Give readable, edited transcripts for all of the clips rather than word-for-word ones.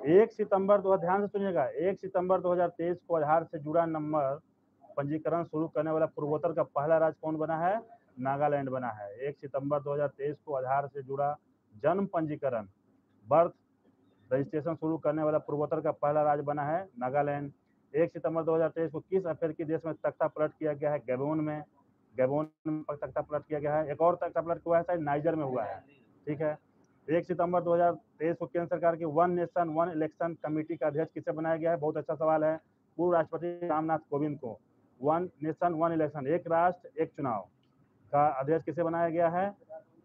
1 सितंबर ध्यान से सुनिएगा, 1 सितंबर 2023 को आधार से जुड़ा नंबर पंजीकरण शुरू करने वाला पूर्वोत्तर का पहला राज्य कौन बना है? नागालैंड बना है। 1 सितंबर 2023 को आधार से जुड़ा जन्म पंजीकरण बर्थ रजिस्ट्रेशन शुरू करने वाला पूर्वोत्तर का पहला राज्य बना है नागालैंड। 1 सितंबर 2023 को किस अफ्रीकी देश में तख्ता पलट किया गया है? गैबोन में तख्ता पलट किया गया है। एक और तख्ता पलट हुआ है, शायद नाइजर में हुआ है। ठीक है। 1 सितंबर 2023 को केंद्र सरकार की one nation one election committee का अध्यक्ष किसे बनाया गया है? बहुत अच्छा सवाल है। पूर्व राष्ट्रपति रामनाथ कोविंद को वन नेशन वन इलेक्शन, एक राष्ट्र एक चुनाव का अध्यक्ष किसे बनाया गया है?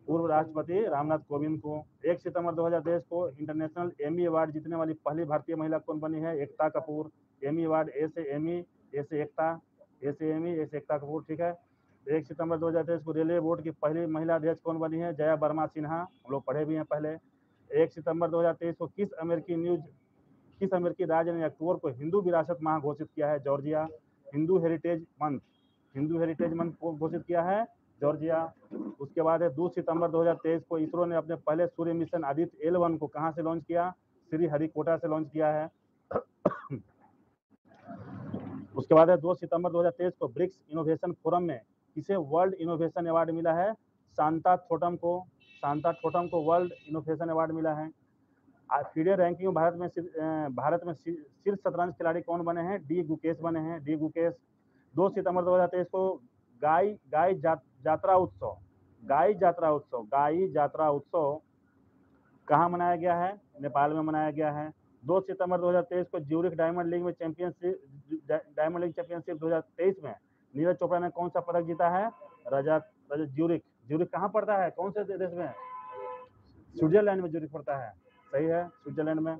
पूर्व राष्ट्रपति रामनाथ कोविंद को। 1 सितंबर 2023 को इंटरनेशनल एमी अवार्ड जीतने वाली पहली भारतीय महिला कौन बनी है? एकता कपूर। एमी अवार्ड, ए से एमी, ए से एकता, ए से एमी, ए से एकता कपूर। ठीक है। 1 सितंबर 2023 को रेलवे बोर्ड की पहली महिला अध्यक्ष कौन बनी है? जया वर्मा सिन्हा, हम लोग पढ़े भी हैं पहले। 1 सितंबर 2023 को किस अमेरिकी राज्य ने अक्टूबर को हिंदू विरासत माह घोषित किया है? जॉर्जिया। हिंदू हेरिटेज मंथ घोषित किया है जॉर्जिया। उसके बाद है 2 सितंबर 2023 को इसरो ने अपने पहले सूर्य मिशन आदित्य L1 को कहां से लॉन्च किया? श्रीहरिकोटा से लॉन्च किया है। उसके बाद है 2 सितंबर 2023 को ब्रिक्स इनोवेशन फोरम में किसे वर्ल्ड इनोवेशन अवार्ड मिला है? शांता थोटम को वर्ल्ड इनोवेशन अवार्ड मिला है। फीडे रैंकिंग में भारत में शीर्ष शतरंज खिलाड़ी कौन बने हैं? डी गुकेश बने हैं, डी गुकेश। 2 सितंबर 2023 को गाई यात्रा उत्सव कहाँ मनाया गया है? नेपाल में मनाया गया है। 2 सितंबर 2023 को ज्यूरिख डायमंड लीग चैंपियनशिप 2023 में नीरज चोपड़ा ने कौन सा पदक जीता है? रजत। ज्यूरिख कहाँ पड़ता है? कौन से देश में? स्विट्जरलैंड में ज्यूरिख पड़ता है। सही है, स्विट्जरलैंड में।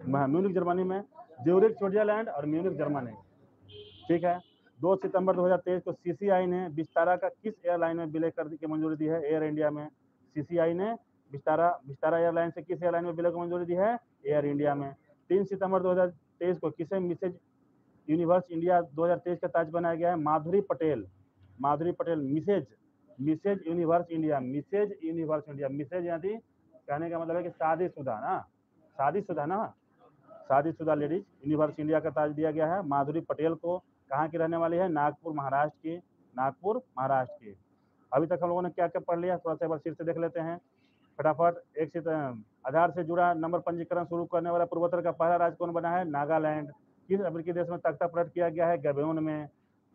म्यूनिख जर्मनी में। ज्यूरिख स्विट्जरलैंड और म्यूनिख जर्मनी। ठीक है। 2 सितंबर 2023 को सीसीआई ने विस्तारा का किस एयरलाइन में विलय करने की मंजूरी दी है? एयर इंडिया में। सीसीआई ने विस्तारा एयरलाइन से किस एयरलाइन में विलय की मंजूरी दी है? एयर इंडिया में। 3 सितंबर 2023 को किसे मिसेज यूनिवर्स इंडिया 2023 का ताज बनाया गया है? Madhuri Patel Mrs Universe India. Mrs यानी कहने का मतलब है कि शादीशुदा लेडीज यूनिवर्स इंडिया का ताज दिया गया है माधुरी पटेल को। कहाँ की रहने वाली है? नागपुर महाराष्ट्र की। अभी तक हम लोगों ने क्या क्या पढ़ लिया, थोड़ा सा एक बार फिर से देख लेते हैं फटाफट। आधार से जुड़ा नंबर पंजीकरण शुरू करने वाला पूर्वोत्तर का पहला राज्य कौन बना है? नागालैंड। किस अफ्रीकी देश में तख्ता पलट किया गया है? गैबोन में।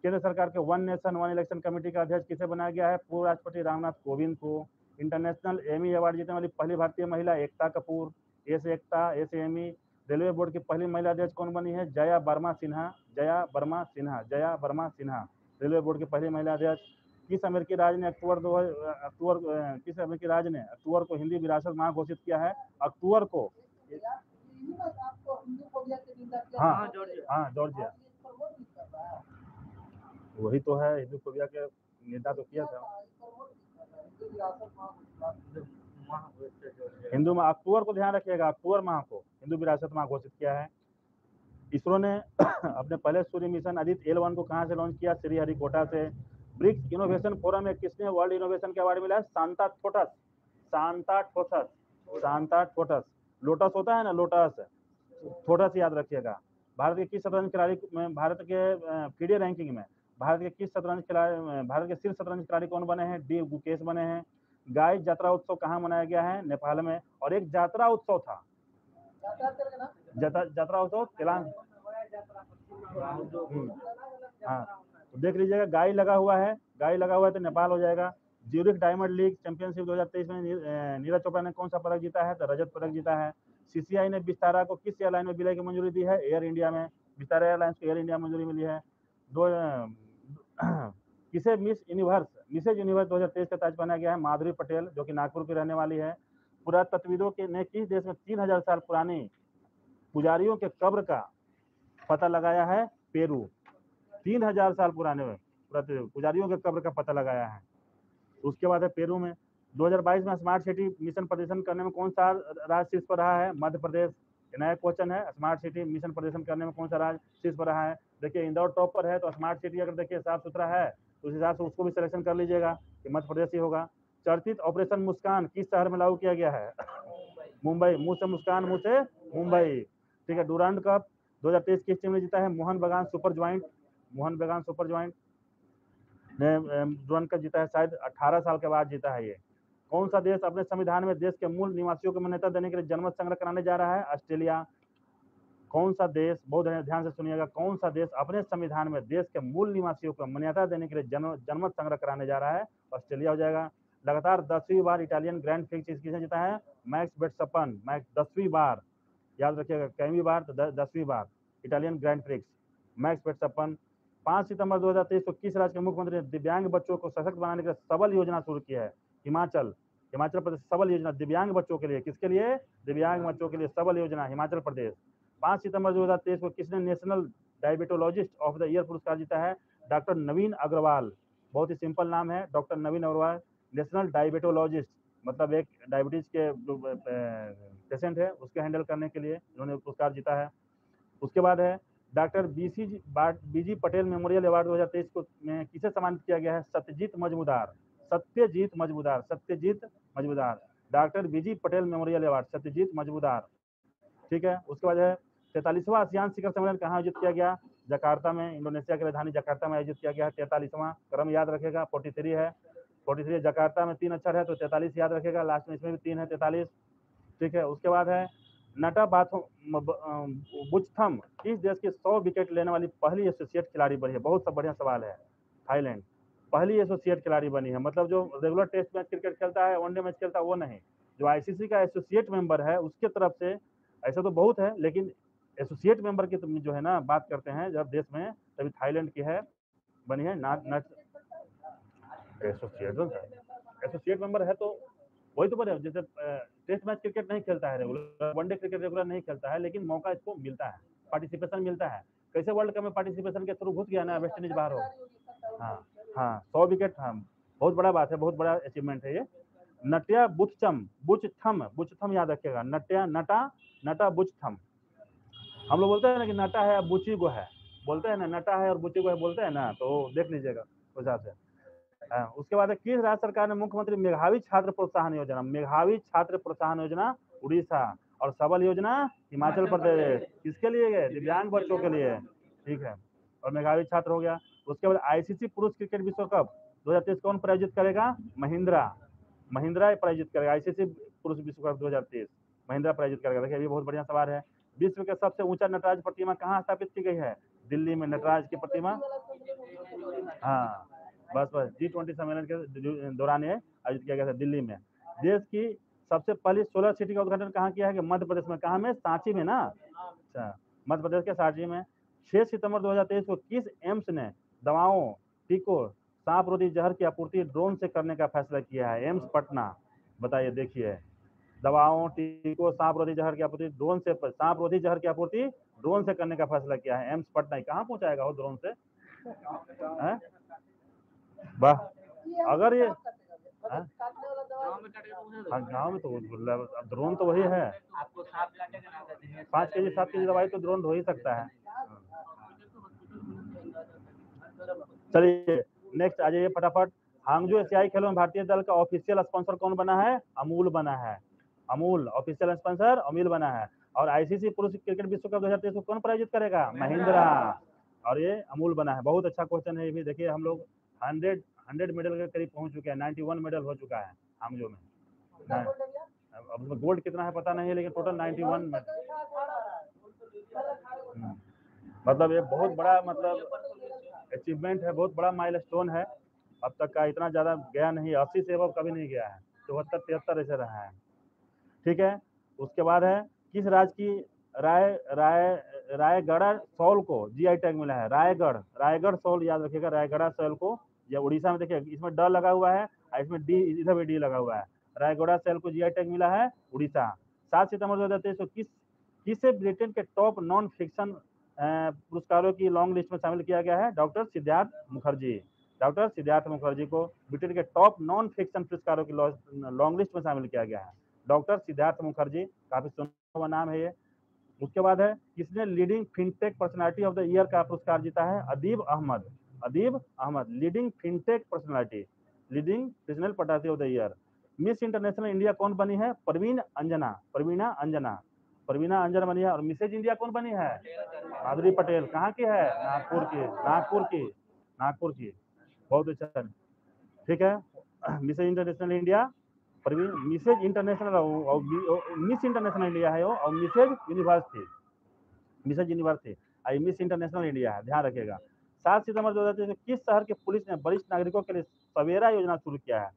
केंद्र सरकार के one nation one election committee का अध्यक्ष किसे बनाया गया है? पूर्व राष्ट्रपति रामनाथ कोविंद को। इंटरनेशनल एमी अवार्ड जीतने वाली पहली भारतीय महिला एकता कपूर, ए से एकता, ए से एमी। रेलवे बोर्ड की पहली महिला अध्यक्ष कौन बनी है? जया वर्मा सिन्हा। रेलवे बोर्ड की पहली महिला अध्यक्ष। किस अमेरिकी राज्य ने अक्टूबर को हिंदी विरासत माह घोषित किया है? अक्टूबर को। हाँ जॉर्जिया। वही तो है, हिंदू फोबिया के नेता तो किया था। हिंदू माह अक्टूबर को ध्यान रखिएगा, अक्टूबर माह को हिंदू विरासत माह घोषित किया है। इसरो ने अपने पहले सूर्य मिशन आदित्य L1 को कहां से लॉन्च किया? श्रीहरिकोटा से। ब्रिक्स इनोवेशन फोरम में किसने वर्ल्ड इनोवेशन के अवार्ड मिला है? शांता थोटस। लोटस होता है ना, लोटस, थोटस याद रखिएगा। भारत के किस शतरंज खिलाड़ी में भारत के फीडे रैंकिंग में भारत के शीर्ष शतरंज खिलाड़ी कौन बने हैं? डी गुकेश बने हैं। गाय यात्रा उत्सव कहाँ मनाया गया है? नेपाल में। और एक यात्रा उत्सव था, यात्रा उत्सव तेलंगाना। हाँ, तो देख लीजिएगा, गाय लगा हुआ है तो नेपाल हो जाएगा। ज्यूरिख डायमंड लीग चैंपियनशिप 2023 में नीरज चोपड़ा ने कौन सा पदक जीता है? तो रजत पदक जीता है। सीसीआई ने विस्तारा को किस एयरलाइन में विलय की मंजूरी दी है? एयर इंडिया में। विस्तारा एयरलाइंस को एयर इंडिया मंजूरी मिली है। किसे मिसेज यूनिवर्स 2023 का ताज पहनाया गया है? माधुरी पटेल, जो कि नागपुर की रहने वाली है। पुरातत्वविदों ने किस देश में 3000 साल पुरानी पुजारियों के कब्र का पता लगाया है? पेरू। 3000 साल पुराने पुजारियों के कब्र का पता लगाया है। उसके बाद है पेरू में। 2022 में स्मार्ट सिटी मिशन प्रदर्शन करने में कौन सा राज्य शीर्ष पर रहा है? मध्य प्रदेश। नया क्वेश्चन है, स्मार्ट सिटी मिशन प्रदर्शन करने में कौन सा राज्य शीर्ष पर रहा है? देखिए, इंदौर टॉप पर है, तो स्मार्ट सिटी अगर देखिए साफ सुथरा है तो उस हिसाब से उसको भी सिलेक्शन कर लीजिएगा कि मध्य प्रदेश ही होगा। चर्चित ऑपरेशन मुस्कान किस शहर में लागू किया गया है? मुंबई, मुंह से मुस्कान, मुंह से मुंबई। ठीक है, डुरांड कप 2023 किस टीम ने जीता है? मोहन बगान सुपर ज्वाइंट, मोहन बगान सुपर ज्वाइंट ने डुरांड कप जीता है, शायद 18 साल के बाद जीता है ये। कौन सा देश अपने संविधान में देश के मूल निवासियों को मान्यता देने के लिए जनमत संग्रह कराने जा रहा है? ऑस्ट्रेलिया। कौन सा देश, बहुत ध्यान से सुनिएगा, कौन सा देश अपने संविधान में देश के मूल निवासियों को मान्यता देने के लिए जनमत संग्रह कराने जा रहा है? ऑस्ट्रेलिया हो जाएगा। लगातार 10वीं बार इटालियन ग्रैंड प्रिक्स किसने जीता है? मैक्स वर्स्टैपेन, मैक्स 10वीं बार, याद रखिएगा, कईवीं बार? तो 10वीं बार Italian Grand Prix Max Verstappen. 5 सितंबर 2023 को किस राज्य के मुख्यमंत्री ने दिव्यांग बच्चों को सशक्त बनाने के लिए सबल योजना शुरू की है? हिमाचल, हिमाचल प्रदेश सबल योजना दिव्यांग बच्चों के लिए। किसके लिए? दिव्यांग बच्चों के लिए सबल योजना, हिमाचल प्रदेश। 5 सितंबर 2023 को किसने national diabetologist of the year पुरस्कार जीता है? डॉक्टर नवीन अग्रवाल। बहुत ही सिंपल नाम है, doctor Naveen Agarwal. National diabetologist मतलब एक डायबिटीज के पेशेंट है, उसके हैंडल करने के लिए उन्होंने पुरस्कार जीता है। उसके बाद है doctor BG Patel memorial award 2023 को में किसे सम्मानित किया गया है? Satyajit Majumdar, Satyajit Majumdar, Satyajit Majumdar. Doctor BG Patel memorial award, Satyajit Majumdar. ठीक है, उसके बाद है 43वां आसियान शिखर सम्मेलन कहाँ आयोजित किया गया? जकार्ता में, इंडोनेशिया की राजधानी जकार्ता में आयोजित किया गया है। 43वां क्रम याद रखेगा, 43 है, 43 जकार्ता में 3 अक्षर है तो 43 याद रखेगा, लास्ट में इसमें भी 3 है, 43। ठीक है, उसके बाद है नटा बुचथम किस देश की 100 विकेट लेने वाली पहली एसोसिएट खिलाड़ी बनी है? बहुत बढ़िया सवाल है। थाईलैंड पहली एसोसिएट खिलाड़ी बनी है, मतलब जो रेगुलर टेस्ट मैच क्रिकेट खेलता है, वनडे मैच खेलता है, वो नहीं, जो आईसीसी का एसोसिएट मेंबर है उसके तरफ से। ऐसा तो बहुत है, लेकिन एसोसिएट मेंबर की जो है ना बात करते हैं जब देश में, तभी थाईलैंड की है, बनी है। एसोसिएट मेंबर है तो वही तो बने, जैसे टेस्ट मैच क्रिकेट नहीं खेलता है रेगुलर, वनडे क्रिकेट रेगुलर नहीं खेलता है, लेकिन मौका इसको मिलता है, पार्टिसिपेशन मिलता है। कैसे वर्ल्ड कप में पार्टिसिपेशन के थ्रू घुस गया ना, वेस्ट इंडीज बाहर हो। हाँ हाँ, 100 विकेट, हाँ बहुत बड़ा बात है, बहुत बड़ा अचीवमेंट है ये। नट्या बुचथम याद रखिएगा, नटा बुचथम। हम लोग बोलते हैं ना कि नटा है बुची गो है, बोलते हैं ना, नटा है और बुची गो है बोलते हैं ना, तो देख लीजिएगा उस हिसाब से। उसके बाद किस राज्य सरकार ने मुख्यमंत्री मेधावी छात्र प्रोत्साहन योजना, मेधावी छात्र प्रोत्साहन योजना उड़ीसा, और सबल योजना हिमाचल प्रदेश। किसके लिए गए? दिव्यांग बच्चों के लिए। ठीक है, और मेधावी छात्र हो गया। उसके बाद आईसीसी पुरुष क्रिकेट विश्व कप 2023 कौन प्रायोजित करेगा? महिंद्रा प्रायोजित करेगा। आईसीसी पुरुष विश्व कप 2023 महिंद्रा प्रायोजित करेगा। देखिए ये बहुत बढ़िया सवाल है। विश्व के सबसे ऊंचा नटराज प्रतिमा कहाँ स्थापित की गई है? दिल्ली में नटराज की प्रतिमा। हाँ बस G20 सम्मेलन के दौरान ये आयोजित किया गया था दिल्ली में। देश की सबसे पहली 16 सिटी का उद्घाटन कहाँ किया है? मध्य प्रदेश में। कहाँ में? सांची में ना। अच्छा, मध्य प्रदेश के सांची में। 6 सितंबर 2023 को किस एम्स ने दवाओं, टीकों, सांप रोधी जहर की आपूर्ति ड्रोन से करने का फैसला किया है? एम्स पटना। बताइए, देखिए, दवाओं, टीकों, सांप रोधी जहर की आपूर्ति ड्रोन से, सांप रोधी जहर की आपूर्ति ड्रोन से करने का फैसला किया है एम्स पटना। कहाँ पहुंचाएगा वो ड्रोन से? वाह, अगर ये गाँव में तो अब ड्रोन तो वही है, 5 केजी 7 केजी दवाई तो ड्रोन ढो ही सकता है। चलिए नेक्स्ट आ जाइए फटाफट। हांगजो एशियाई खेलों में भारतीय दल का ऑफिशियल स्पॉन्सर कौन बना है? अमूल बना है। अमूल ऑफिशियल स्पॉन्सर अमूल बना है। और आईसीसी पुरुष क्रिकेट विश्व कप 2023 को कौन प्रायोजित करेगा? महिंद्रा। और ये अमूल बना है। बहुत अच्छा क्वेश्चन है ये भी। देखिए हम लोग 100 मेडल के करीब पहुंच चुके हैं, 91 मेडल हो चुका है हांगजो में। अब उसमें गोल्ड कितना है पता नहीं है, लेकिन टोटल 91 मेडल। मतलब ये बहुत बड़ा मतलब अचीवमेंट है, बहुत बड़ा माइलस्टोन है। अब तक का इतना ज्यादा गया नहीं, 80 से अब कभी नहीं गया है, 74-73 ऐसे रहा है। ठीक है, उसके बाद है किस राज्य की रायगढ़ शॉल को जीआई टैग मिला है? रायगढ़ शॉल याद रखिएगा, रायगढ़ शॉल को। या उड़ीसा में देखिए इसमें ड लगा हुआ है, इसमें डी, इधर भी डी लगा हुआ है। रायगढ़ शॉल को जीआई टैग मिला है उड़ीसा। 7 सितंबर 2023 को किसे ब्रिटेन के टॉप नॉन फिक्शन पुरस्कारों की लॉन्ग लिस्ट में शामिल किया गया है? डॉक्टर सिद्धार्थ मुखर्जी को ब्रिटेन के टॉप नॉन फिक्शन पुरस्कारों की लॉन्ग लिस्ट में शामिल किया गया है। डॉक्टर सिद्धार्थ मुखर्जी, काफी सुना हुआ नाम है ये। उसके बाद है किसने leading fintech personality of the year का पुरस्कार जीता है? Adeeb Ahmed leading fintech personality of the year Miss International India कौन बनी है? प्रवीणा अंजना बनी है। और मिसेज इंडिया कौन बनी है? माधुरी पटेल। कहाँ की है? नागपुर की। बहुत अच्छा, ठीक है। Mrs International India Mrs International Miss International India है वो, और मिसेज यूनिवर्स थी। मिस इंटरनेशनल इंडिया है, ध्यान रखिएगा। 7 सितंबर 2023 में किस शहर के पुलिस ने वरिष्ठ नागरिकों के लिए सवेरा योजना शुरू किया है?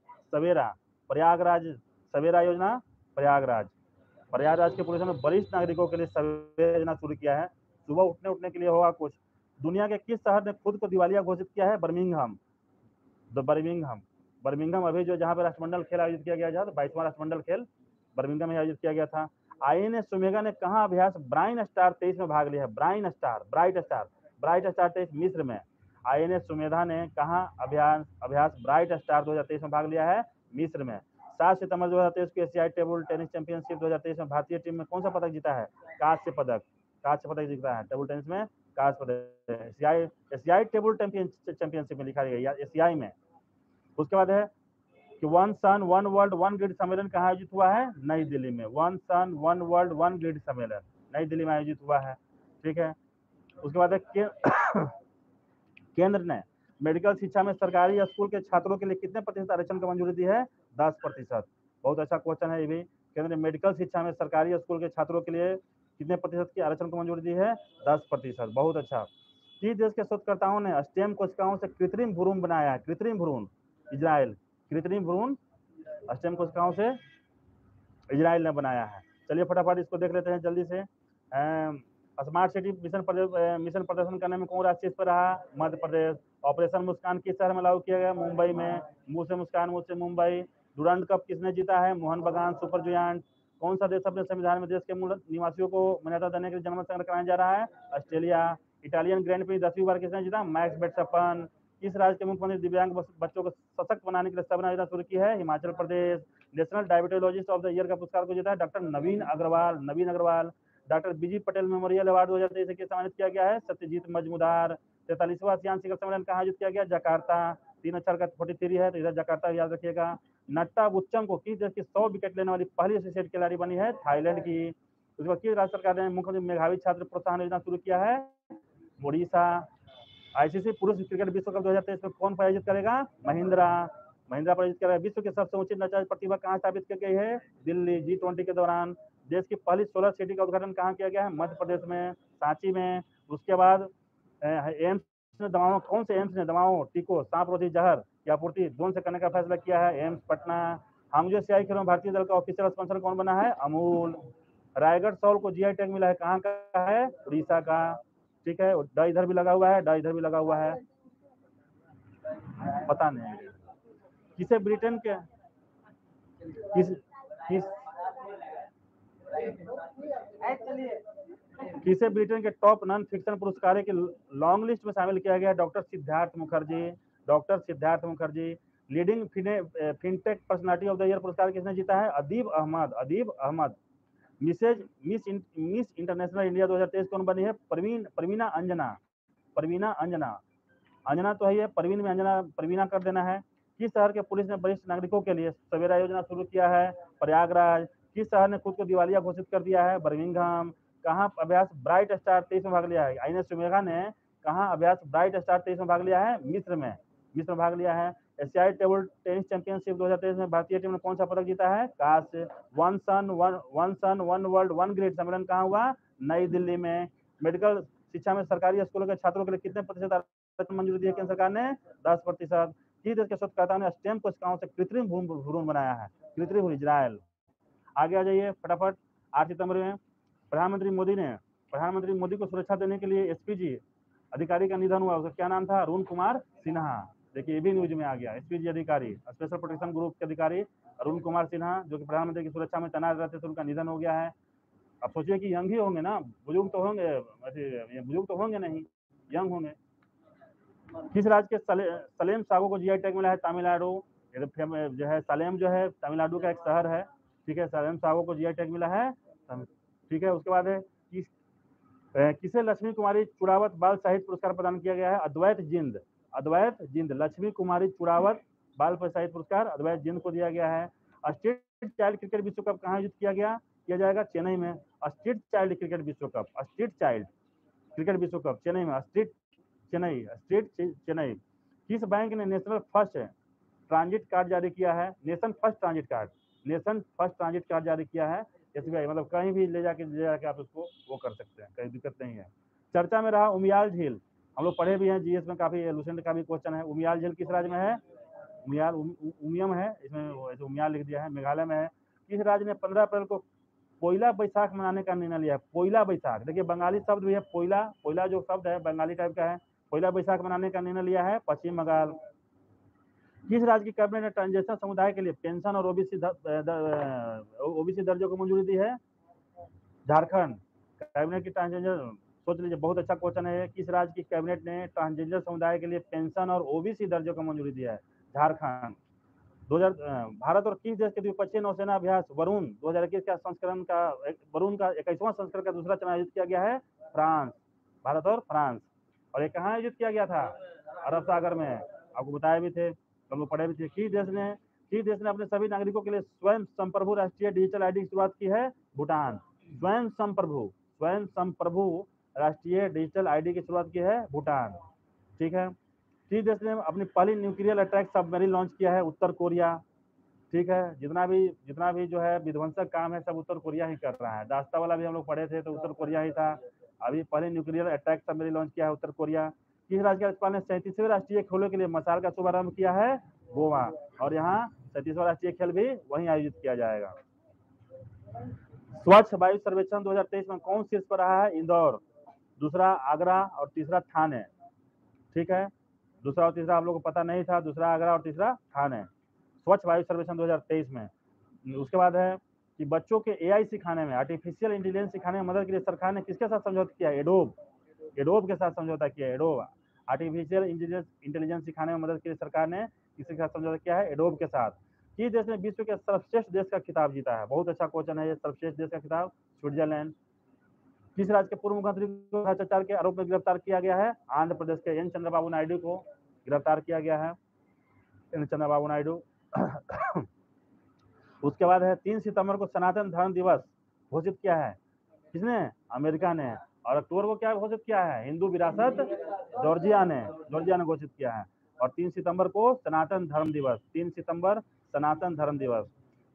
सवेरा योजना प्रयागराज के पुलिस ने वरिष्ठ नागरिकों के लिए सवेरा योजना शुरू किया है। सुबह उठने के लिए होगा कुछ। दुनिया के किस शहर ने खुद को दिवालिया घोषित किया है? बर्मिंघम अभी जो जहाँ पे राष्ट्रमंडल खेल आयोजित किया गया था, 22वां राष्ट्रमंडल खेल बर्मिंघम में आयोजित किया गया था। INS सुमेगा ने कहाँ अभ्यास ब्राइन स्टार 23 में भाग लिया है? ब्राइट स्टार 23 मिस्र में। INS सुमेधा ने कहाँ अभ्यास ब्राइट स्टार 2023 में भाग लिया है? मिस्र में। 7 सितंबर 2023 को एशियाई टेबल टेनिस चैंपियनशिप 2023 में भारतीय टीम में कौन सा पदक जीता है? कांस्य पदक जीता है टेबल टेनिस में। कांस्य पदक एशियाई टेबल चैंपियनशिप में लिखा गया, एशियाई में। उसके बाद है कि one sun one world one grid सम्मेलन कहाँ आयोजित हुआ है? नई दिल्ली में। One sun one world one grid सम्मेलन नई दिल्ली में आयोजित हुआ है, ठीक है। उसके बाद है केंद्र ने मेडिकल शिक्षा में सरकारी स्कूल के छात्रों के लिए कितने प्रतिशत आरक्षण को मंजूरी दी है? 10%। बहुत अच्छा क्वेश्चन है ये भी। केंद्र ने मेडिकल शिक्षा में सरकारी स्कूल के छात्रों के लिए कितने प्रतिशत की आरक्षण को मंजूरी दी है? 10%। बहुत अच्छा। किस देश के शोधकर्ताओं ने स्टेम कोशिकाओं से कृत्रिम भ्रूण बनाया है? इजराइल। कृत्रिम भ्रूण स्टेम कोशिकाओं से इजराइल ने बनाया है। चलिए फटाफट इसको देख लेते हैं जल्दी से। स्मार्ट सिटी मिशन प्रदर्शन करने में कौन राज्य पर रहा? मध्य प्रदेश। ऑपरेशन मुस्कान किस शहर में लागू किया गया? मुंबई में। मुंह से मुस्कान, मुंह से मुंबई। डुरंड कप किसने जीता है? मोहन बगान सुपर जुयांट। कौन सा देश अपने संविधान में देश के मूल निवासियों को मान्यता देने के लिए जनमत संग्रह कराया जा रहा है? ऑस्ट्रेलिया। इटालियन ग्रैंड प्री 10वीं बार किसने जीता? Max Verstappen. किस राज्य के मुख्यमंत्री दिव्यांग बच्चों को सशक्त बनाने के लिए सबना योजना शुरू की है? Himachal Pradesh. National diabetologist of the year का पुरस्कार को जीता है doctor Naveen Agarwal. Doctor BG Patel memorial award 2023 से सम्मानित किया गया है? सत्यजीत मजमूदार। 43वां आसियान शिखर सम्मेलन कहाँ आयोजित किया गया? जकार्ता। 3 अक्षर का 43 है, तो इधर जकार्ता याद रखिएगा। नट्टा बुच्चम को किस देश की 100 विकेट लेने वाली पहली एसोसिएट खिलाड़ी बनी है? थाईलैंड की। उसके बाद किस राज्य सरकार ने मुख्यमंत्री मेधावी छात्र प्रोत्साहन योजना शुरू किया है? ओडिशा। ICC पुरुष क्रिकेट विश्व कप 2023 में कौन आयोजित करेगा? महिंद्रा आयोजित करेगा। विश्व की सबसे ऊंची नौचाई प्रतिभा कहाँ स्थापित की गई है? दिल्ली। G20 के दौरान। देश की पहली सोलर सिटी का उद्घाटन कहाँ किया गया है? मध्य प्रदेश में, सांची में। उसके बाद एम्स ने दवाओं टीकों सांपरोधी जहर की आपूर्ति ड्रोन से करने का फैसला किया है? एम्स पटना। हांगजो सियाई खेलों में भारतीय दल का ऑफिशियल स्पॉन्सर कौन बना है? अमूल। रायगढ़ सॉल को GI टैग मिला है, कहाँ का है? उड़ीसा का, ठीक है। ड इधर भी लगा हुआ है, पता नहीं किसे ब्रिटेन के किसे ब्रिटेन के टॉप नॉन फिक्शन पुरस्कारों की लॉन्ग लिस्ट में शामिल किया गया? Doctor Siddharth Mukherjee. Leading fintech personality of the year पुरस्कार किसने जीता है? Adeeb Ahmad. Miss International India 2023 कौन बनी है? प्रवीणा अंजना तो है ये, परवीन में प्रवीणा कर देना है। किस शहर के पुलिस ने वरिष्ठ नागरिकों के लिए सवेरा योजना शुरू किया है? प्रयागराज। किस शहर ने खुद को दिवालिया घोषित कर दिया है? बर्मिंघम। कहाँ अभ्यास ब्राइट स्टार 23 में भाग लिया है? INS सुमेधा ने कहाँ अभ्यास ब्राइट स्टार 23 में भाग लिया है? मिस्र में भाग लिया है। एशियाई टेबल टेनिस चैंपियनशिप 2023 में भारतीय टीम ने कौन सा पदक जीता है? कांस्य। One sun one world one grid सम्मेलन कहाँ हुआ? नई दिल्ली में। मेडिकल शिक्षा में सरकारी स्कूलों के छात्रों के लिए कितने प्रतिशत मंजूरी दी है केंद्र सरकार ने? 10%। किस देश के शोधकर्ताओं ने स्टेम कोशिकाओं से कृत्रिम भ्रूण बनाया है? इजराइल। आगे आ जाइए फटाफट। 8 सितंबर में प्रधानमंत्री मोदी को सुरक्षा देने के लिए SPG अधिकारी का निधन हुआ। उसका क्या नाम था? अरुण कुमार सिन्हा। देखिए ये भी न्यूज में आ गया। SPG अधिकारी, स्पेशल प्रोटेक्शन ग्रुप के अधिकारी अरुण कुमार सिन्हा, जो कि प्रधानमंत्री की सुरक्षा में तैनात रहते थे, उनका निधन हो गया है। अब सोचिए कि यंग ही होंगे ना, बुजुर्ग तो होंगे नहीं, यंग होंगे। किस राज्य के सलेम सागो को GI टैग मिला है? तमिलनाडु। जो है सलेम जो है तमिलनाडु का एक शहर है, ठीक है। सलेम सागो को GI टैग मिला है, ठीक है। उसके बाद है किसे लक्ष्मी कुमारी चुड़ावत बाल साहित्य पुरस्कार प्रदान किया गया है? अद्वैत जिंद। लक्ष्मी कुमारी चुड़ावत बाल साहित्य पुरस्कार अद्वैत जिंद को दिया गया है। स्ट्रीट चाइल्ड क्रिकेट विश्व कप कहाँ आयोजित किया जाएगा? चेन्नई में। स्ट्रीट चाइल्ड क्रिकेट विश्व कप, स्ट्रीट चाइल्ड क्रिकेट विश्व कप चेन्नई में, स्ट्रीट चेन्नई। किस बैंक ने नेशनल फर्स्ट ट्रांजिट कार्ड जारी किया है? नेशन फर्स्ट ट्रांजिट कार्ड जारी किया है एसबीआई। मतलब कहीं भी ले जाके आप उसको वो कर सकते हैं, कहीं दिक्कत नहीं है। चर्चा में रहा उमियाल झील, हम लोग पढ़े भी हैं, जीएस में काफी लूसेंट का भी क्वेश्चन है। उमियाल झील किस राज्य में है? उमियाल उमियम है, इसमें उमियाल लिख दिया है, मेघालय में है। किस राज्य ने 15 अप्रैल को पोइला बैसाख मनाने का निर्णय लिया है? पोइला बैसाख, देखिए बंगाली शब्द भी है, पोइला जो शब्द है बंगाली टाइप का है। पोइला बैसाख मनाने का निर्णय लिया है पश्चिम बंगाल। किस राज्य की कैबिनेट ने ट्रांसजेंडर समुदाय के लिए पेंशन और ओबीसी दर्जों को मंजूरी दी है? झारखंड। कैबिनेट की ट्रांसजेंडर, सोच लीजिए, बहुत अच्छा क्वेश्चन है। किस राज्य की कैबिनेट ने ट्रांसजेंडर समुदाय के लिए पेंशन और ओबीसी दर्जों को मंजूरी दिया है? झारखंड। 2000 भारत और किस देश के द्विपक्षीय नौसेना अभ्यास वरुण 2021 का संस्करण का वरुण का 21वां संस्करण का दूसरा चरण आयोजित किया गया है? फ्रांस। भारत और फ्रांस। और ये कहाँ आयोजित किया गया था? अरब सागर में, आपको बताए भी थे, हम लोग पढ़े भी थे। किस देश ने अपने सभी नागरिकों के लिए स्वयं संप्रभु राष्ट्रीय डिजिटल आईडी की शुरुआत की है? भूटान। स्वयं संप्रभु राष्ट्रीय डिजिटल आईडी की शुरुआत की है भूटान। ठीक है। किस देश ने अपनी पहली न्यूक्लियर अटैक सबमरीन लॉन्च किया है? उत्तर कोरिया। ठीक है। जितना भी जो है विध्वंसक काम है सब उत्तर कोरिया ही कर रहा है। दास्ता वाला भी हम लोग पढ़े थे तो उत्तर कोरिया ही था। अभी पहले न्यूक्लियर अटैक सबमरीन लॉन्च किया है उत्तर कोरिया। किस राज्य के राज्यपाल ने 37वें राष्ट्रीय खेलों के लिए मसाल का शुभारंभ किया है? गोवा। और यहाँ 37वां राष्ट्रीय खेल भी वहीं आयोजित किया जाएगा। स्वच्छ वायु सर्वेक्षण 2023 में कौन शीर्ष पर रहा है? इंदौर। दूसरा आगरा और तीसरा ठाणे। ठीक है। दूसरा और तीसरा आप लोगों को पता नहीं था, दूसरा आगरा और तीसरा ठाणे, स्वच्छ वायु सर्वेक्षण 2023 में। उसके बाद है कि बच्चों के एआई सिखाने में, आर्टिफिशियल इंटेलिजेंस सिखाने में मदद के लिए सरकार ने किसके साथ समझौता किया? एडोब के साथ समझौता किया। एडोब आर्टिफिशियल इंटेलिजेंस सिखाने में मदद के लिए सरकार ने किसके साथ समझौता किया है? एडोब के साथ। किस देश ने विश्व के सर्वश्रेष्ठ देश का खिताब जीता है? बहुत अच्छा क्वेश्चन है ये, सर्वश्रेष्ठ देश का खिताब स्विट्जरलैंड। किस राज्य के पूर्व मुख्यमंत्री को भ्रष्टाचार के आरोप में गिरफ्तार किया गया है? आंध्र प्रदेश के एन चंद्रबाबू नायडू को गिरफ्तार किया गया है, एन चंद्रबाबू नायडू। उसके बाद है 3 सितंबर को सनातन धर्म दिवस घोषित किया है किसने? अमेरिका ने। और अक्टूबर को क्या घोषित किया है? हिंदू विरासत जॉर्जिया ने घोषित किया है। और 3 सितंबर को सनातन धर्म दिवस, 3 सितंबर सनातन धर्म दिवस।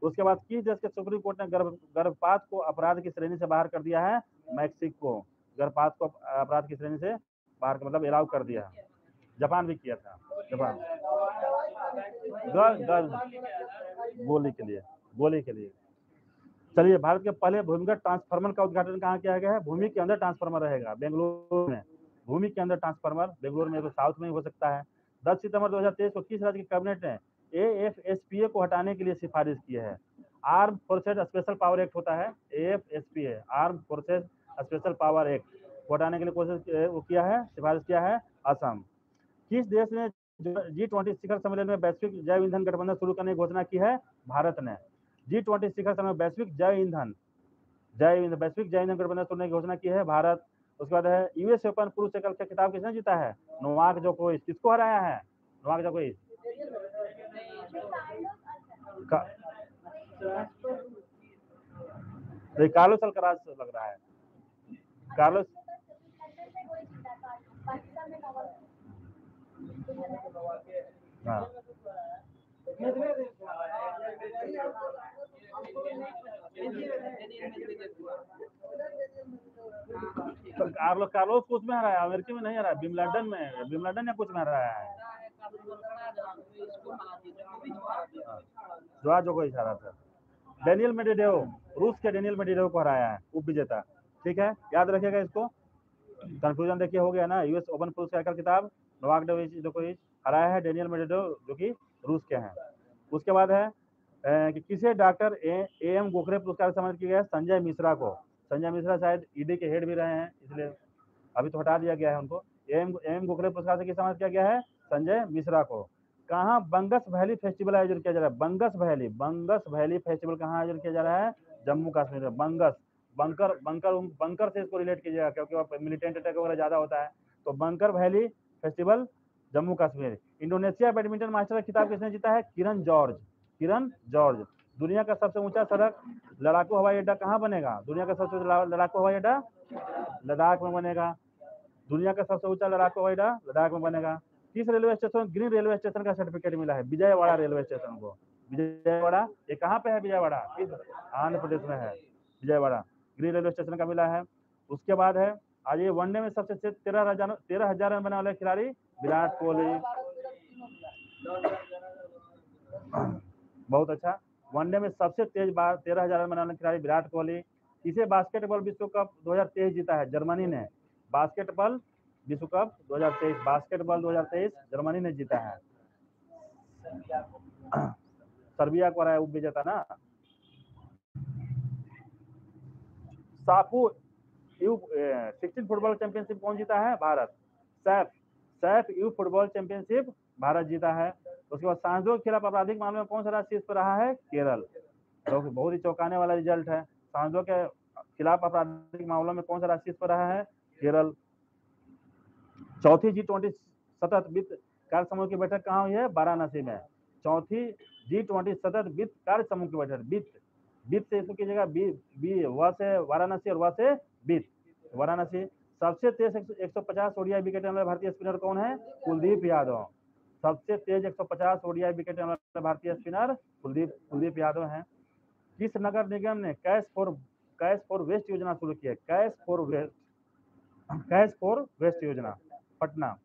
उसके बाद किस देश के सुप्रीम कोर्ट ने गर्भपात को अपराध की श्रेणी से बाहर कर दिया है? मैक्सिको। गर्भपात को अपराध की श्रेणी से बाहर, मतलब अलाउ कर दिया है। जापान भी किया था, जापान गोली के लिए। चलिए, भारत के पहले भूमिगत ट्रांसफार्मर का उद्घाटन कहाँ किया गया है? भूमि के अंदर ट्रांसफार्मर रहेगा बेंगलुरु में। भूमि के अंदर ट्रांसफार्मर बेंगलुरु में, तो साउथ में ही हो सकता है। 10 सितंबर 2023 को किस राज्य की कैबिनेट ने AFSPA को हटाने के लिए सिफारिश की है? Arm forces special power act होता है AFSPA, arm forces special power act को हटाने के लिए कोशिश वो किया है, सिफारिश किया है असम। किस देश ने G20 शिखर सम्मेलन में वैश्विक जैव ईंधन गठबंधन शुरू करने की घोषणा की है? भारत ने। G20 शिखर सम्मेलन वैश्विक जैव ईंधन गठबंधन शुरू करने की घोषणा की है भारत। उसके बाद है यूएस ओपन पुरुष एकल का खिताब किसने जीता है? नोवाक जोकोविच। किसको हराया है? नोवाक जोकोविच। कार्लोस अल्काराज लग रहा है, कार्लोस। हाँ, कार्लोस कुछ में हराया, अमेरिकी में नहीं हराया, विम्बलडन या कुछ में हराया है। जोकोविच हरा था। डेनियल मेडवेडेव, रूस के डेनियल मेडवेडेव को हराया है, उप विजेता। ठीक है, याद रखिएगा इसको। कंफ्यूजन देखिए हो गया ना। यूएस ओपन पुरुष एकल खिताब नोवाक जोकोविच हराया है डेनियल मेडवेडेव, जो कि रूस के हैं। उसके बाद है कि किसे डॉक्टर AM गोखले पुरस्कार सम्मानित किया गया? संजय मिश्रा को। संजय मिश्रा शायद ईडी के हेड भी रहे हैं, इसलिए अभी तो हटा दिया गया है उनको। AM गोखले पुरस्कार से किस सम्मानित किया गया है? संजय मिश्रा को। कहाँ बंगस वैली फेस्टिवल आयोजन किया जा रहा है? बंगस वैली फेस्टिवल कहाँ आयोजन किया जा रहा है? जम्मू कश्मीर में। बंकर से इसको रिलेट कीजिएगा, क्योंकि वहाँ मिलिटेंट अटैक वगैरह ज्यादा होता है। तो bunker valley festival Jammu Kashmir. Indonesia badminton master का खिताब किसने जीता है? किरण जॉर्ज। दुनिया का सबसे ऊंचा सड़क लड़ाकू हवाई अड्डा कहाँ बनेगा? दुनिया का सबसे लड़ाकू हवाई अड्डा लद्दाख में बनेगा। दुनिया का सबसे ऊंचा लड़ाकू हवाई अड्डा लद्दाख में बनेगा। किस railway station green railway station का सर्टिफिकेट मिला है? विजयवाड़ा रेलवे स्टेशन को। विजयवाड़ा ये कहाँ पे है? विजयवाड़ा किस आंध्र प्रदेश में है विजयवाड़ा, ग्रीन रेलवे स्टेशन का मिला है। उसके बाद है आज ये वनडे में सबसे 13,000 रन बनाने वाले खिलाड़ी विराट कोहली। बहुत अच्छा, वनडे में सबसे तेज बार 13,000 रन बनाने वाले खिलाड़ी विराट कोहली। इसे बास्केटबॉल विश्व कप 2023 जीता है जर्मनी ने। बास्केटबॉल विश्व कप 2023 बास्केटबॉल 2023 जर्मनी ने जीता है। सर्बिया को हराया उपविजेता ना। साफू यू16 फुटबॉल चैंपियनशिप कौन जीता है? Bharat. Saif you football championship Bharat जीता है। उसके बाद सांझों के खिलाफ आपराधिक मामले में कौन सा राज्य शीर्ष पर रहा है? केरल। तो बहुत ही चौंकाने वाला रिजल्ट है। सांझों के खिलाफ आपराधिक मामलों में कौन सा राज्य शीर्ष पर रहा है? केरल। चौथी G20 सतत वित्त कार्य समूह की बैठक कहाँ हुई है? वाराणसी में। चौथी G20 सतत वित्त कार्य समूह की बैठक, वित्त से इसको कीजिएगा, व से वाराणसी और व से वित्त, वाराणसी। सबसे तेज 150 ओडीआई विकेट लेने वाले भारतीय स्पिनर कौन है? कुलदीप यादव। सबसे तेज 150 ओडीआई विकेट लेने वाले भारतीय स्पिनर कुलदीप यादव हैं। किस नगर निगम ने कैश फॉर वेस्ट योजना शुरू की है? कैश फॉर वेस्ट योजना, पटना।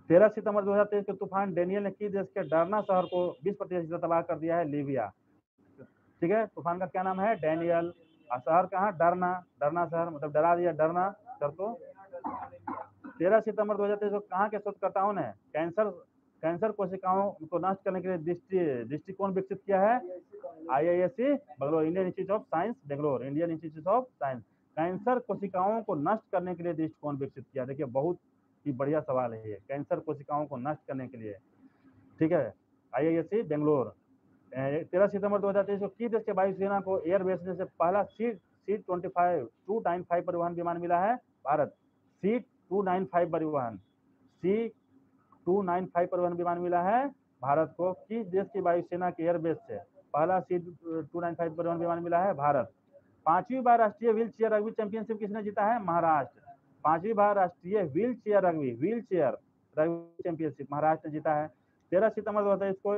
13 सितंबर 2023 के तूफान डेनियल ने किस देश के डरना शहर को 20% तबाह कर दिया है? लीबिया। ठीक है, तूफान का क्या नाम है? डेनियल। शहर कहाँ? डरना शहर, मतलब डरा दिया डरना शहर को। 13 सितंबर 2023 को कहाँ के शोधकर्ताओं ने कैंसर कोशिकाओं को नष्ट करने के लिए दृष्टिकोण विकसित किया है? IISc Bangalore, Indian institute of science Bangalore, Indian institute of science. Cancer कोशिकाओं को नष्ट करने के लिए दृष्टिकोण विकसित किया। देखिए बहुत ही बढ़िया सवाल है ये, कैंसर कोशिकाओं को नष्ट करने के लिए। ठीक है, IISc बेंगलोर। 13 सितंबर 2023 को किस देश के वायुसेना को एयरबेस से पहला C-295 परिवहन विमान मिला है? भारत। C-295 परिवहन विमान मिला है भारत को। किस देश की वायुसेना के एयरबेस से पहला C-295 परिवहन विमान मिला है? भारत। 5वीं बार राष्ट्रीय व्हील चेयर रग्बी चैंपियनशिप किसने जीता है? महाराष्ट्र। 5वीं बार राष्ट्रीय wheel chair rugby championship Maharashtra ने जीता है। 13 सितंबर 2023 को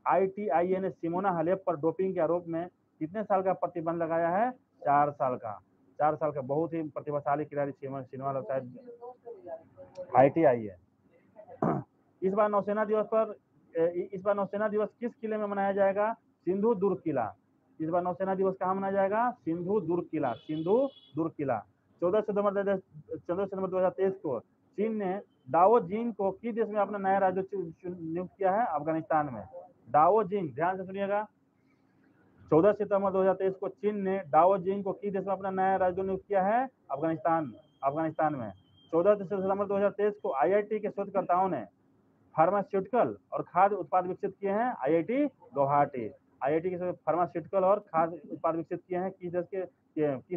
ITIA ने सिमोना हालेप पर डोपिंग के आरोप में कितने साल का प्रतिबंध लगाया है? 4 साल का। 4 साल का। बहुत ही प्रतिभाशाली खिलाड़ी सिमोना शायद ITIA। इस बार नौसेना दिवस किस किले में मनाया जाएगा? सिंधु दुर्ग किला। इस बार नौसेना दिवस कहाँ मनाया जाएगा? सिंधु दुर्ग किला। 14 सितंबर 2023 को चीन ने डाओ जिंग को किस देश में अपना नया राजदूत नियुक्त किया है? अफगानिस्तान में। डाओ जिंग, ध्यान से सुनिएगा, 14 सितंबर 2023 को चीन ने डाओ जिंग को किस देश में अपना नया राजदूत नियुक्त किया है? अफगानिस्तान में। 14 सितंबर 2023 को IIT के शोधकर्ताओं ने फार्मास्यूटिकल और खाद्य उत्पाद विकसित किए हैं? IIT गुवाहाटी। IIT के फार्मास्यूटिकल और खाद्य उत्पाद विकसित किए हैं किस देश के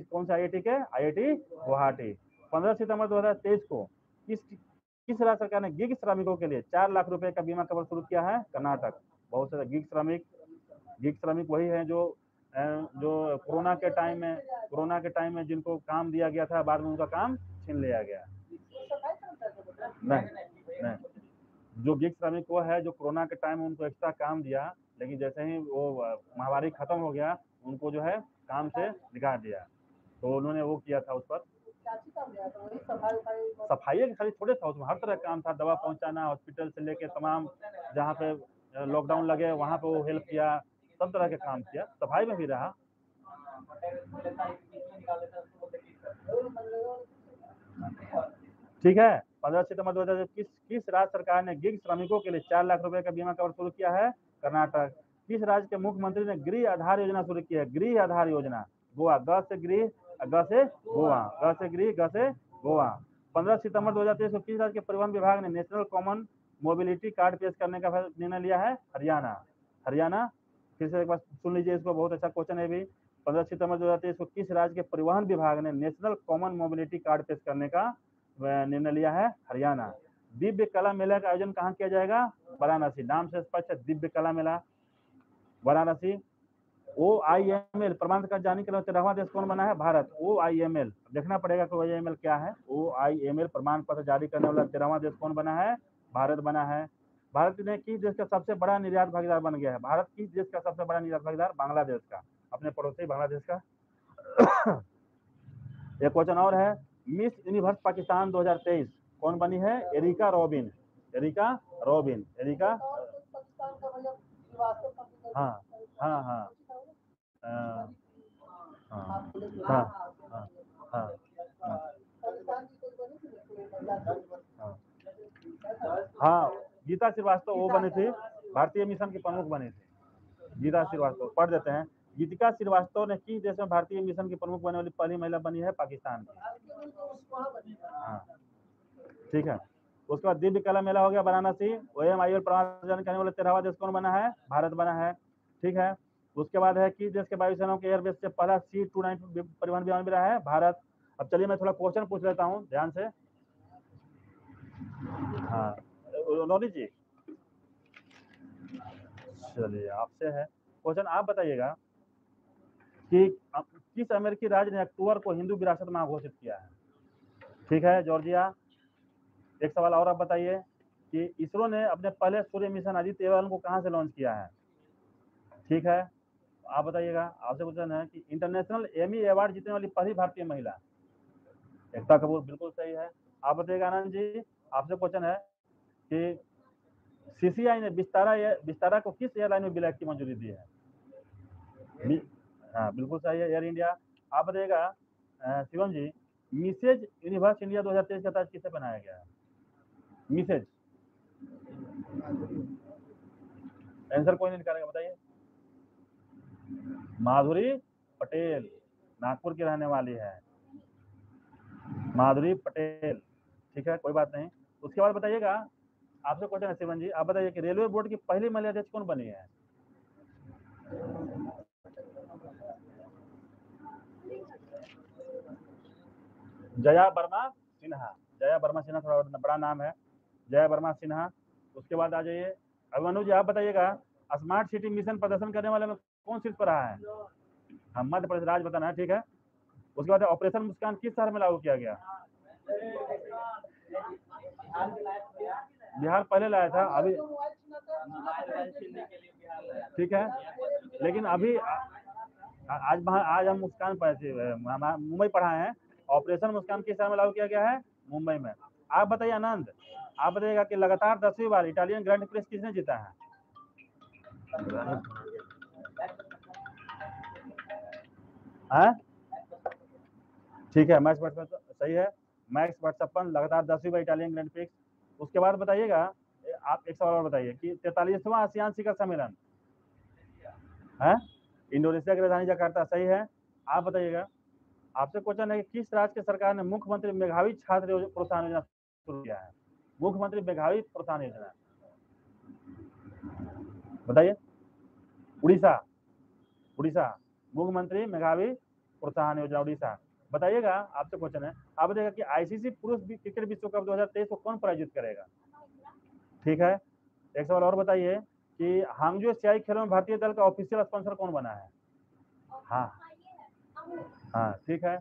कौन से IIT के? IIT गुवाहाटी। 15 सितंबर 2023 को किस राज्य सरकार ने गिग श्रमिकों के लिए 4 लाख रुपए का बीमा कवर शुरू किया है? कर्नाटक। बहुत सारे गिग श्रमिक वही है जो कोरोना के टाइम में जिनको काम दिया गया था, बाद में उनका काम छीन लिया गया। नहीं, जो गिग श्रमिक वो है जो कोरोना के टाइम में उनको एक्स्ट्रा काम दिया, लेकिन जैसे ही वो महामारी खत्म हो गया उनको जो है काम से निकाल दिया, तो उन्होंने वो किया था उस पर सफाई के खाली थोड़े था, उसमें हर तरह का काम था, दवा पहुंचाना, हॉस्पिटल से लेके तमाम जहाँ पे लॉकडाउन लगे वहाँ पे वो हेल्प किया, सब तरह के काम किया, सफाई में भी रहा। ठीक है, 15 सितंबर 2023 किस राज्य सरकार ने गिग श्रमिकों के लिए 4 लाख रुपए का बीमा कवर शुरू किया है? कर्नाटक। किस राज्य के मुख्यमंत्री ने गृह आधार योजना शुरू की है? गृह आधार योजना, गोवा। ग से गृह, ग से गोवा, ग से गृह, ग से गोवा। 15 सितंबर 2023 को किस राज्य के परिवहन विभाग ने नेशनल कॉमन मोबिलिटी कार्ड पेश करने का निर्णय लिया है? हरियाणा। फिर से एक बार सुन लीजिए इसको, बहुत अच्छा क्वेश्चन है भी। 15 सितंबर 2023 को किस राज्य के परिवहन विभाग ने नेशनल कॉमन मोबिलिटी कार्ड पेश करने का निर्णय लिया है? हरियाणा। दिव्य कला मेला का आयोजन कहाँ किया जाएगा? वाराणसी। नाम से स्पष्ट है, दिव्य कला मेला वाराणसी। OIML प्रमाण पत्र जारी करने वाला 13वां देश कौन बना है? भारत। OIML देखना पड़ेगा कि OIML क्या है। OIML प्रमाण पत्र जारी करने वाला 13वां देश कौन बना है? भारत बना है। भारत ने किस देश का सबसे बड़ा निर्यात भागीदार बन गया है? भारत किस देश का सबसे बड़ा निर्यात भागीदार? बांग्लादेश का, अपने पड़ोसी बांग्लादेश का। एक क्वेश्चन और है, मिस यूनिवर्स पाकिस्तान 2023 कौन बनी है? Erica Robin. Erica Robin, Erica, हाँ हाँ हाँ हाँ हाँ हाँ हाँ हाँ, गीता श्रीवास्तव वो बनी थी, भारतीय मिशन की प्रमुख बनी थी। गीता श्रीवास्तव पढ़ देते हैं। गीतिका श्रीवास्तव ने किस देश में भारतीय मिशन की प्रमुख बनने वाली पहली महिला बनी है? पाकिस्तान की। हाँ ठीक है। उसके बाद दिव्य कला मेला हो गया वाराणसी। OMIL प्रमाण करने वाले 13वां देश कौन बना है? भारत बना है। ठीक है। उसके बाद है कि देश के वायुसेना के एयरबेस से पहला C-29 परिवहन विमान मिला है? भारत। अब चलिए मैं थोड़ा क्वेश्चन पूछ लेता हूँ ध्यान से। हाँ नौरी जी, चलिए आपसे है क्वेश्चन, आप बताइएगा कि किस अमेरिकी राज्य ने अक्टूबर को हिंदू विरासत माह घोषित किया है? ठीक है, जॉर्जिया। एक सवाल और आप बताइए कि इसरो ने अपने पहले सूर्य मिशन आदित्य एल को कहां से लॉन्च किया है? ठीक है, आप बताइएगा। आपसे क्वेश्चन है कि इंटरनेशनल एमी अवार्ड जीतने वाली पहली भारतीय महिला? एकता कपूर, बिल्कुल सही है। आप बताइएगा आनंद जी, आपसे क्वेश्चन है कि CCI ने विस्तारा को किस एयरलाइन में विलय की मंजूरी दी है? हाँ बिल्कुल सही है, एयर इंडिया। आप बताइएगा शिवम जी, मिसेज यूनिवर्स इंडिया 2023 का ताज किसे बनाया गया है? मिसेज, आंसर कोई नहीं निकालेगा, बताइए। माधुरी पटेल, नागपुर की रहने वाली है माधुरी पटेल। ठीक है, कोई बात नहीं। उसके बाद बताइएगा, आपसे क्वेश्चन है शिवन जी, आप बताइए कि रेलवे बोर्ड की पहली महिला अध्यक्ष कौन बनी है? जया वर्मा सिन्हा। जया वर्मा सिन्हा थोड़ा बड़ा नाम है, जया वर्मा सिन्हा। उसके बाद आ जाइए अभिमन्यु जी, आप बताइएगा स्मार्ट सिटी मिशन प्रदर्शन करने वाले में कौन शीर्ष पर रहा है? हम मध्य प्रदेश राज्य बताना है। ठीक है। उसके बाद ऑपरेशन मुस्कान किस शहर में लागू किया गया? बिहार पहले लाया था, अभी ठीक है, लेकिन अभी आज हम मुस्कान मुंबई पढ़ाए हैं। ऑपरेशन मुस्कान किस शहर में लागू किया गया है? मुंबई में। आप बताइए आनंद, आप बताइएगा कि लगातार 10वीं बार इटालियन ग्रैंड प्रिक्स किसने जीता है? ठीक है, मैक्स वर्स्टैपन सही है। मैक्स वर्स्टैपन लगातार 10वीं बार इटालियन ग्रैंड प्रिक्स। उसके बाद बताइएगा, आप एक सवाल और बताइए कि 43वां आसियान शिखर सम्मेलन है इंडोनेशिया की राजधानी जकार्ता, सही है। आप बताइएगा, आपसे क्वेश्चन है कि किस राज्य की सरकार ने मुख्यमंत्री मेघावी छात्र प्रोत्साहन योजना शुरू किया है? मुख्यमंत्री मेघावी प्रोत्साहन योजना, बताइए। उड़ीसा। उड़ीसा, मुख्यमंत्री मेघावी प्रोत्साहन योजना उड़ीसा। बताइएगा, आपसे क्वेश्चन है, आप बताइएगा कि ICC पुरुष क्रिकेट विश्व कप 2023 को कौन प्रायोजित करेगा? ठीक है। एक सवाल और बताइए कि हांगजो एशियाई खेलों में भारतीय दल का ऑफिशियल स्पॉन्सर कौन बना है? हाँ हाँ ठीक है।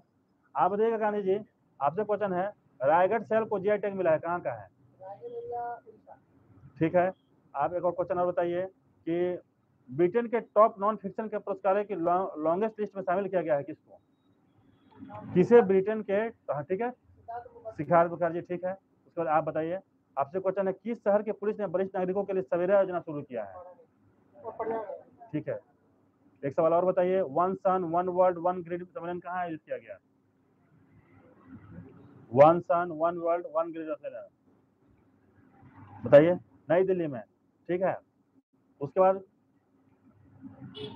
आप बताइएगा गांधी जी, आपसे क्वेश्चन है, रायगढ़ शहर को GI टैग मिला है, कहाँ का है? ठीक है। आप एक और क्वेश्चन और बताइए कि ब्रिटेन के टॉप नॉन फिक्शन के पुरस्कारों की लॉन्गेस्ट लिस्ट में शामिल किया गया है किसको? किसे ब्रिटेन के, ठीक है, सिद्धार्थ मुखर्जी। ठीक है। उसके बाद आप बताइए, आपसे क्वेश्चन है, किस शहर की पुलिस ने वरिष्ठ नागरिकों के लिए सवेरा योजना शुरू किया है? ठीक है। एक सवाल और बताइए, one sun one world one grid सम्मेलन कहाँ आयोजित किया गया? One sun one world one grid सम्मेलन, बताइए। नई दिल्ली में। ठीक है। उसके बाद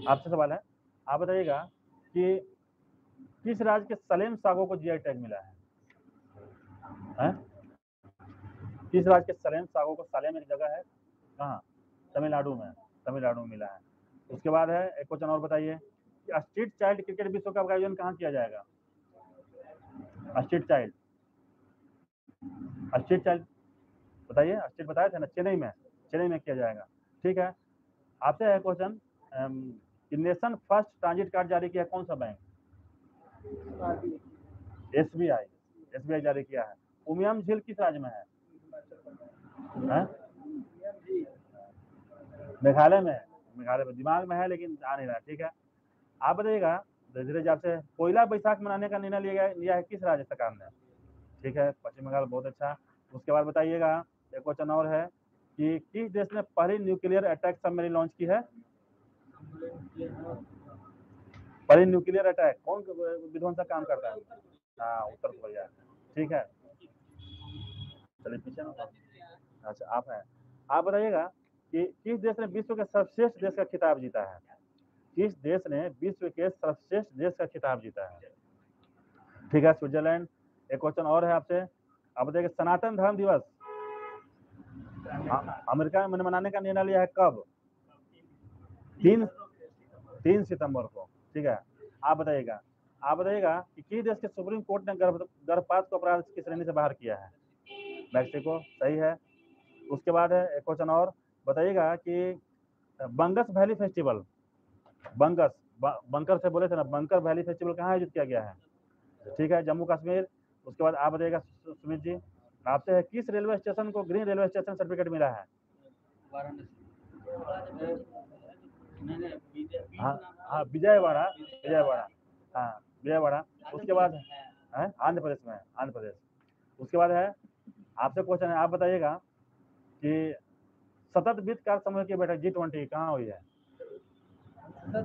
आपसे सवाल है, आप बताइएगा कि किस राज्य के सलेम सागो को GI टैग मिला है? किस राज्य के सलेम सागो को, सलेम एक जगह है कहाँ? तमिलनाडु में, तमिलनाडु में मिला है। उसके बाद है एक क्वेश्चन और बताइए कि स्ट्रीट चाइल्ड क्रिकेट विश्व कप का आयोजन कहाँ किया जाएगा? स्ट्रीट चाइल्ड, स्ट्रीट चाइल्ड बताइए, स्ट्रीट बताए थे ना, चेन्नई में, चेन्नई में किया जाएगा। ठीक है। आपसे है क्वेश्चन, कि नेशन फर्स्ट ट्रांजिट कार्ड जारी किया कौन सा बैंक? एसबीआई। एसबीआई जारी किया है। उमियम झील किस राज्य में है? मेघालय में। मेघालय में दिमाग में है लेकिन आ नहीं रहा। ठीक है, आप बताइएगा धीरे धीरे आपसे, कोयला बैसाख मनाने का निर्णय लिया है किस राज्य सरकार ने? ठीक है, पश्चिम बंगाल। बहुत अच्छा। उसके बाद बताइएगा, एक क्वेश्चन और है कि किस देश ने पहली न्यूक्लियर अटैक सबमरीन लॉन्च की है? पहली न्यूक्लियर अटैक कौन विध्वंसक काम करता है? हाँ, उत्तर कोरिया। ठीक है, चलिए पीछे ना। अच्छा, आप हैं। आप बताइएगा कि किस देश ने विश्व के सर्वश्रेष्ठ देश का खिताब जीता है? किस देश ने विश्व के सर्वश्रेष्ठ देश का खिताब जीता है? ठीक है, स्विट्जरलैंड। एक क्वेश्चन और है आपसे, आप बताइए सनातन धर्म दिवस अमेरिका में मनाने का निर्णय लिया है कब? 3 सितंबर को। ठीक है, आप बताइएगा कि किस देश के सुप्रीम कोर्ट ने गर्भपात को अपराध की श्रेणी से बाहर किया है? मैक्सिको। सही है। उसके बाद है एक क्वेश्चन और, बताइएगा कि बंगस वैली फेस्टिवल, बंकर से बोले थे ना, बंकर वैली फेस्टिवल कहाँ आयोजित किया गया है? ठीक है, जम्मू कश्मीर। उसके बाद आप बताइएगा सुमित जी, आपसे है किस रेलवे स्टेशन को ग्रीन रेलवे स्टेशन सर्टिफिकेट मिला है? हाँ, विजयवाड़ा। हाँ, विजयवाड़ा। उसके बाद है आंध्र प्रदेश में, आंध्र प्रदेश। उसके बाद है आपसे क्वेश्चन है, आप बताइएगा कि सतत वित्त कार्य समूह की बैठक G20 कहाँ हुई है?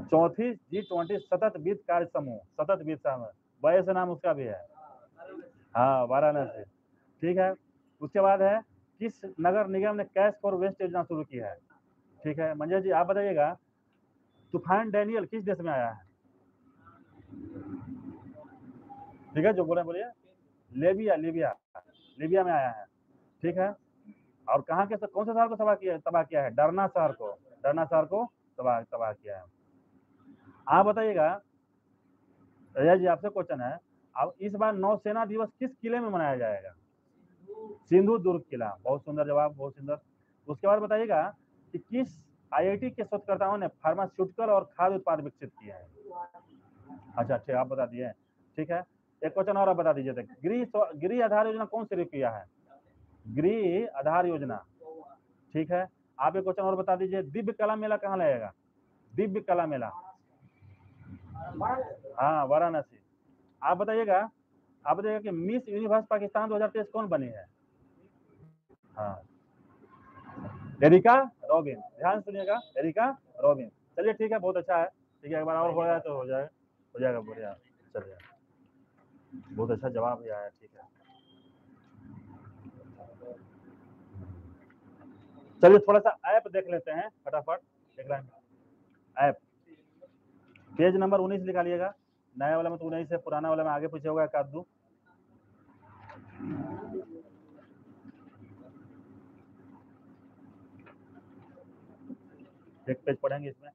चौथी G20 सतत वित्त कार्य समूह, सतत वित्त समूह, बड़े से नाम उसका भी है। हाँ, वाराणसी। ठीक है, उसके बाद है किस नगर निगम ने कैश फॉर वेस्ट योजना शुरू की है? ठीक है, मंजय जी आप बताइएगा तूफान डैनियल किस देश में आया है? ठीक है, जो बोले बोलिए। लीबिया। लीबिया में आया है। ठीक है, और कहाँ के कौन से शहर को तबाह किया है? डरना शहर को तबाह किया है। आप बताइएगा, अजय जी आपसे क्वेश्चन है, अब इस बार नौसेना दिवस किस किले में मनाया जाएगा? सिंधु दुर्ग किला। बहुत सुंदर जवाब, बहुत सुंदर। उसके बाद बताइएगा कि किस आईआईटी के शोधकर्ताओं ने फार्मास्यूटिकल और खाद्य उत्पाद विकसित किए हैं? अच्छा, आप बता दिए। ठीक है, एक क्वेश्चन और आप बता दीजिए, गृह आधार योजना कौन शुरू किया है? गृह आधार योजना। ठीक है, आप एक क्वेश्चन और बता दीजिए, दिव्य कला मेला कहाँ लगेगा? दिव्य कला मेला, हाँ, वाराणसी। आप बताइएगा कि मिस यूनिवर्स पाकिस्तान 2023 कौन बनी है? हाँ, एरिका रॉबिन। ध्यान सुनिएगा, एरिका रॉबिन। चलिए ठीक है, बहुत अच्छा है। ठीक है, एक बार और हो जाए तो हो जाएगा बढ़िया। चलिए, बहुत अच्छा जवाब भी आया। ठीक है, चलिए थोड़ा सा ऐप देख लेते हैं फटाफट। देख रहे हैं ऐप, पेज नंबर 19 निकालिएगा। नया वाला में तो 19 है, पुराना वाला में आगे पीछे होगा एक आध दो। एक पेज पढ़ेंगे इसमें।